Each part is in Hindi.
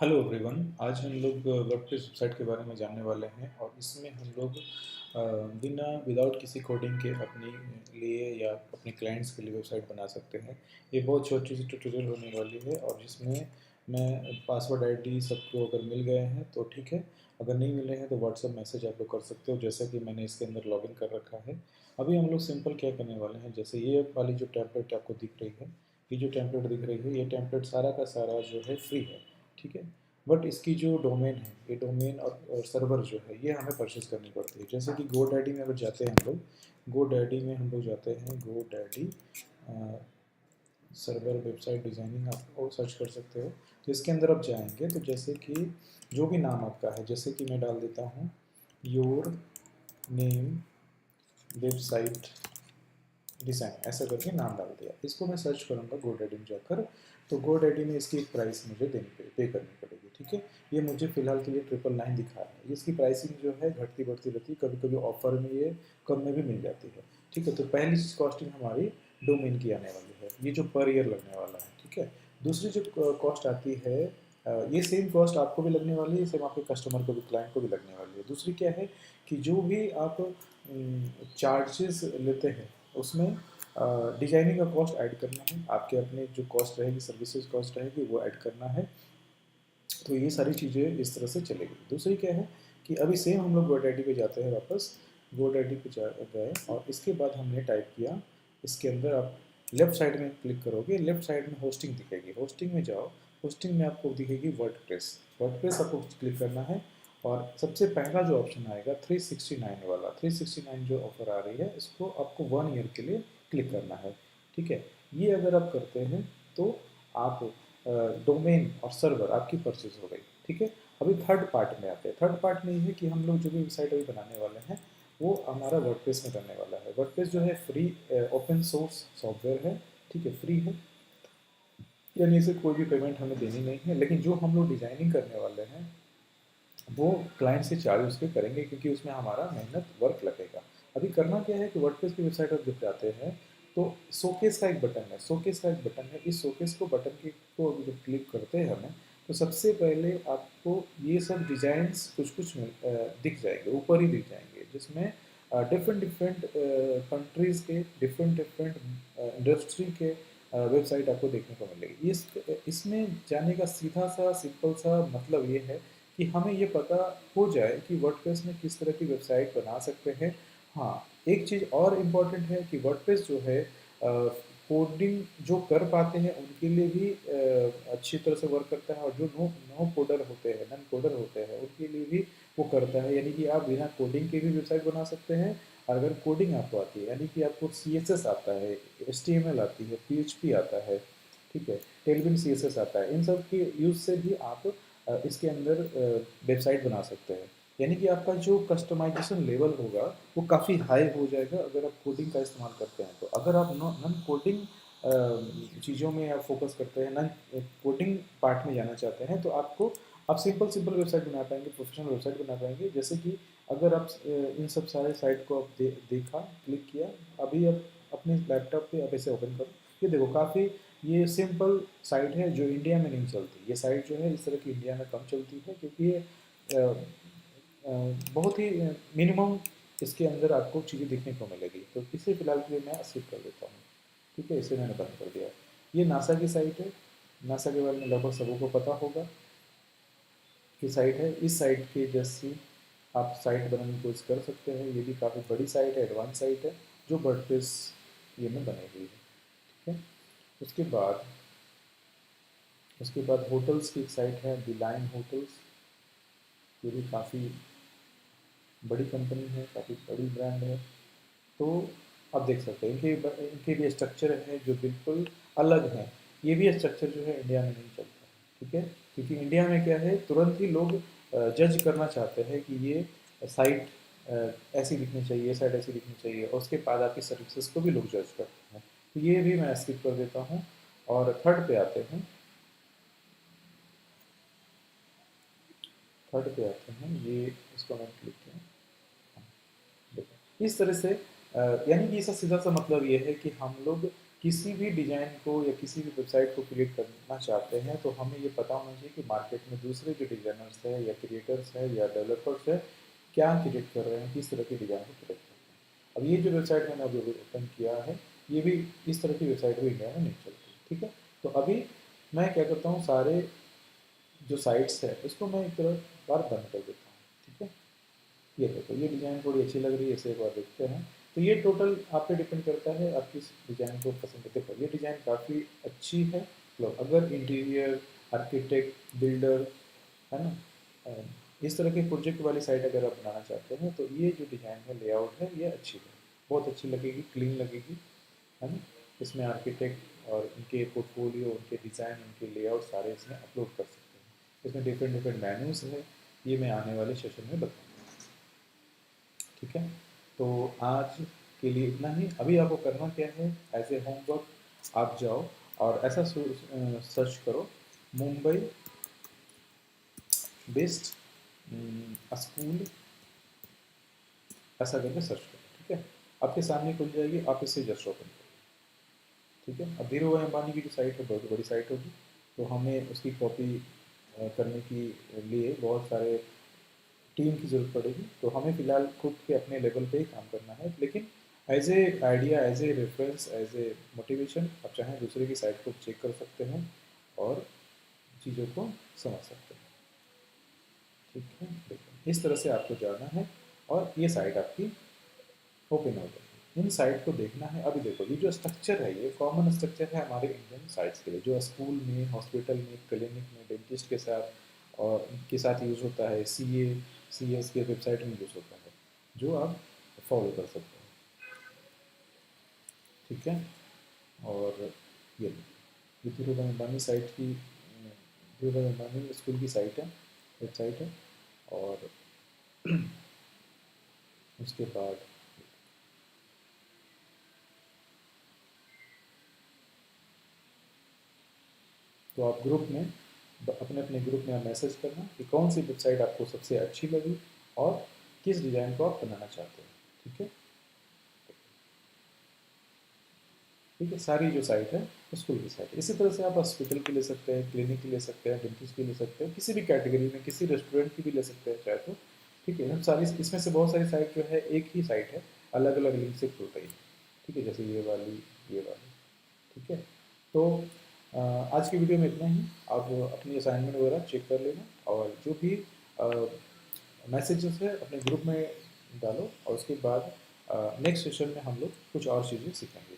Hello everyone. आज हम लोग वर्डप्रेस वेबसाइट के बारे में जानने वाले हैं और इसमें हम लोग बिना विदाउट किसी कोडिंग के अपने लिए या अपने क्लाइंट्स के लिए वेबसाइट बना सकते हैं। ये बहुत छोटी सी ट्यूटोरियल होने वाली है और जिसमें मैं पासवर्ड आईडी सबको अगर मिल गए हैं तो ठीक है, अगर नहीं मिले हैं तो व्हाट्सएप मैसेज आप लोग कर सकते हो, जैसा कि मैंने इसके अंदर लॉगिन कर रखा है। अभी हम लोग सिंपल क्या करने वाले हैं, जैसे ये वाली जो टेम्पलेट आपको दिख रही है, ये जो टेम्पलेट दिख रही है, ये टेम्पलेट सारा का सारा जो है फ्री है, ठीक है। बट इसकी जो डोमेन है, ये डोमेन और सर्वर जो है ये हमें परचेज करनी पड़ती है। जैसे कि GoDaddy में अगर जाते हैं हम लोग, GoDaddy में हम लोग जाते हैं, GoDaddy सर्वर वेबसाइट डिज़ाइनिंग आप वो सर्च कर सकते हो। तो इसके अंदर आप जाएंगे तो जैसे कि जो भी नाम आपका है, जैसे कि मैं डाल देता हूँ योर नेम वेबसाइट डिज़ाइन, ऐसा करके नाम डाल दिया। इसको मैं सर्च करूँगा GoDaddy में जाकर, तो GoDaddy में इसकी एक प्राइस मुझे पे करनी पड़ेगी, ठीक है। ये मुझे फ़िलहाल के लिए 999 दिखा रहा है। इसकी प्राइसिंग जो है घटती बढ़ती रहती है, कभी कभी ऑफर में ये कम में भी मिल जाती है, ठीक है। तो पहली कॉस्टिंग हमारी डोमेन की आने वाली है, ये जो पर ईयर लगने वाला है, ठीक है। दूसरी जो कॉस्ट आती है, ये सेम कॉस्ट आपको भी लगने वाली है, सेम आपके कस्टमर को भी, क्लाइंट को भी लगने वाली है। दूसरी क्या है कि जो भी आप चार्जेस लेते हैं उसमें डिजाइनिंग का कॉस्ट ऐड करना है, आपके अपने जो कॉस्ट रहेगी, सर्विसेज कॉस्ट रहेगी, वो ऐड करना है। तो ये सारी चीज़ें इस तरह से चलेगी। दूसरी क्या है कि अभी सेम हम लोग GoDaddy पे जाते हैं, वापस GoDaddy पे जा गए और इसके बाद हमने टाइप किया, इसके अंदर आप लेफ्ट साइड में क्लिक करोगे, लेफ्ट साइड में होस्टिंग दिखेगी, होस्टिंग में जाओ। होस्टिंग में आपको दिखेगी वर्डप्रेस, वर्डप्रेस आपको क्लिक करना है और सबसे पहला जो ऑप्शन आएगा 369 वाला, 369 जो ऑफर आ रही है, इसको आपको 1 ईयर के लिए क्लिक करना है, ठीक है। ये अगर आप करते हैं तो आप डोमेन और सर्वर आपकी परचेज हो गई, ठीक है। अभी थर्ड पार्ट में आते हैं। थर्ड पार्ट में ये है कि हम लोग जो भी वेबसाइट अभी बनाने वाले हैं वो हमारा वर्डप्रेस में करने वाला है। वर्डप्रेस जो है फ्री ओपन सोर्स सॉफ्टवेयर है, ठीक है, फ्री है, यानी इसे कोई भी पेमेंट हमें देनी नहीं है। लेकिन जो हम लोग डिजाइनिंग करने वाले हैं वो क्लाइंट से चार्ज उसके करेंगे, क्योंकि उसमें हमारा मेहनत वर्क लगेगा। अभी करना क्या है कि वर्डप्रेस की वेबसाइट पर जब जाते हैं तो शोकेस का एक बटन है, शोकेस का एक बटन है। इस शोकेस को बटन की को जब क्लिक करते हैं हमें, तो सबसे पहले आपको ये सब डिजाइन्स कुछ कुछ दिख जाएंगे, ऊपर ही दिख जाएंगे, जिसमें डिफरेंट डिफरेंट कंट्रीज़ के, डिफरेंट डिफरेंट इंडस्ट्री के वेबसाइट आपको देखने को मिलेगी। इसमें जाने का सीधा सा सिंपल सा मतलब ये है कि हमें ये पता हो जाए कि वर्डप्रेस में किस तरह की वेबसाइट बना सकते हैं। हाँ, एक चीज़ और इम्पॉर्टेंट है कि वर्डप्रेस जो है कोडिंग जो कर पाते हैं उनके लिए भी अच्छी तरह से वर्क करता है, और जो नो नो कोडर होते हैं, नन कोडर होते हैं, उनके लिए भी वो करता है। यानी कि आप बिना कोडिंग के भी वेबसाइट बना सकते हैं, और अगर कोडिंग आपको आती है, यानी कि आपको CSS आता है, HTML आती है, PHP आता है, ठीक है, टेलविन CSS आता है, इन सब के यूज़ से भी आप इसके अंदर वेबसाइट बना सकते हैं। यानी कि आपका जो कस्टमाइजेशन लेवल होगा वो काफ़ी हाई हो जाएगा अगर आप कोडिंग का इस्तेमाल करते हैं। तो अगर आप नॉन कोडिंग चीज़ों में आप फोकस करते हैं, नॉन कोडिंग पार्ट में जाना चाहते हैं, तो आप सिंपल सिंपल वेबसाइट बना पाएंगे, प्रोफेशनल वेबसाइट बना पाएंगे। जैसे कि अगर आप इन सब सारे साइट को आप देखा, क्लिक किया, अभी आप अपने लैपटॉप पे आप इसे ओपन करो, ये देखो काफ़ी ये सिंपल साइट है जो इंडिया में नहीं चलती। ये साइट जो है इस तरह की इंडिया में कम चलती है, क्योंकि ये बहुत ही मिनिमम इसके अंदर आपको चीज़ें देखने को मिलेगी। तो इसे फिलहाल के लिए मैं स्किप कर देता हूँ, ठीक है, इसे मैंने बंद कर दिया। ये नासा की साइट है, नासा के बारे में लगभग सबों को पता होगा कि साइट है। इस साइट के जैसी आप साइट बनाने की कोशिश कर सकते हैं। ये भी काफ़ी बड़ी साइट है, एडवांस साइट है, जो वर्डप्रेस ये में बनी हुई है, ठीक है। उसके बाद होटल्स की एक साइट है, द लाइन होटल्स। ये भी काफ़ी बड़ी कंपनी है, काफ़ी बड़ी ब्रांड है। तो आप देख सकते हैं इनके भी स्ट्रक्चर है जो बिल्कुल अलग है। ये भी स्ट्रक्चर जो है इंडिया में नहीं चलता, ठीक है, क्योंकि इंडिया में क्या है, तुरंत ही लोग जज करना चाहते हैं कि ये साइट ऐसी दिखनी चाहिए, ये साइट ऐसी दिखनी चाहिए, और उसके बाद आपकी सर्विसेज को भी लोग जज करते हैं। तो ये भी मैं स्किप कर देता हूँ और थर्ड पे आते हैं। ये इसको मैंने क्लिक किया, देखो इस तरह से यानी कि इसका सीधा सा मतलब ये है कि हम लोग किसी भी डिज़ाइन को या किसी भी वेबसाइट को क्रिएट करना चाहते हैं तो हमें ये पता होना चाहिए कि मार्केट में दूसरे जो डिज़ाइनर्स हैं या क्रिएटर्स हैं या डेवलपर्स हैं क्या क्रिएट कर रहे हैं, किस तरह की डिज़ाइन को क्रिएट कर रहे हैं। अब ये जो वेबसाइट मैंने अभी ओपन किया है, ये भी इस तरह की वेबसाइट भी इंडिया में नहीं चलती, ठीक है। तो अभी मैं क्या करता हूँ, सारे जो साइट्स है इसको मैं एक तरह बार बंद कर देता हूँ, ठीक है। ये देखो, ये डिज़ाइन थोड़ी अच्छी लग रही है, इसे एक बार देखते हैं। तो ये टोटल आप पे डिपेंड करता है आप किस डिज़ाइन को पसंद करते हो। ये डिज़ाइन काफ़ी अच्छी है, मतलब अगर इंटीरियर आर्किटेक्ट बिल्डर है ना, इस तरह के प्रोजेक्ट वाली साइट अगर आप बनाना चाहते हैं तो ये जो डिज़ाइन है, लेआउट है, ये अच्छी है, बहुत अच्छी लगेगी, क्लीन लगेगी, है ना। इसमें आर्किटेक्ट और उनके पोर्टफोलियो, उनके डिज़ाइन, उनके लेआउट सारे इसमें अपलोड कर सकते हैं। इसमें डिफरेंट डिफरेंट मेन्यूज़ है, ये मैं आने वाले सेशन में बताऊँगा, ठीक है। तो आज के लिए इतना ही। अभी आपको करना क्या है, एज ए होमवर्क आप जाओ और ऐसा सर्च करो, मुंबई बेस्ट स्कूल, ऐसा करके सर्च करो, ठीक है। आपके सामने खुल जाएगी, आप इसे जस्ट ओपन करो, ठीक है। अब धीरू भाई अंबानी की जो साइट है बहुत बड़ी साइट होगी, तो हमें उसकी कॉपी करने के लिए बहुत सारे टीम की ज़रूरत पड़ेगी। तो हमें फ़िलहाल खुद के अपने लेवल पे ही काम करना है, लेकिन as a idea, as a reference, as a motivation आप चाहें दूसरे की साइट को चेक कर सकते हैं और चीज़ों को समझ सकते हैं, ठीक है। देखो इस तरह से आपको जाना है और ये साइट आपकी ओपन हो जाएगी। इन साइट को देखना है। अभी देखो ये जो स्ट्रक्चर है, ये कॉमन स्ट्रक्चर है हमारे इंडियन साइट्स के लिए, जो स्कूल में, हॉस्पिटल में, क्लिनिक में, डेंटिस्ट के साथ और के साथ यूज़ होता है, CS के वेबसाइट में यूज़ होता है, जो आप फॉलो कर सकते हैं, ठीक है। और ये धीरूभाई अंबानी साइट की, धीरूभाई अंबानी स्कूल की साइट है, वेबसाइट है। और उसके बाद तो आप ग्रुप में, अपने अपने ग्रुप में आप मैसेज करना कि कौन सी वेबसाइट आपको सबसे अच्छी लगी और किस डिज़ाइन को आप बनाना चाहते हैं, ठीक है। ठीक है, सारी जो साइट है स्कूल की साइट है। इसी तरह से आप हॉस्पिटल की ले सकते हैं, क्लिनिक की ले सकते हैं, डेंटिस्ट की ले सकते हैं, किसी भी कैटेगरी में, किसी रेस्टोरेंट की भी ले सकते हैं चाहे तो, ठीक है। हम सारी इसमें से बहुत सारी साइट जो है एक ही साइट है, अलग अलग लिंक से खुल रही है, ठीक है, जैसे ये वाली, ठीक है। तो आज की वीडियो में इतना ही। आप अपनी असाइनमेंट वगैरह चेक कर लेना और जो भी मैसेजेस है अपने ग्रुप में डालो और उसके बाद नेक्स्ट सेशन में हम लोग कुछ और चीज़ें सीखेंगे,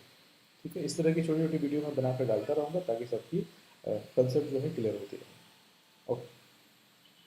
ठीक है। इस तरह की छोटी छोटी वीडियो मैं बनाकर डालता रहूँगा ताकि सबकी कंसेप्ट जो है क्लियर होती रहे।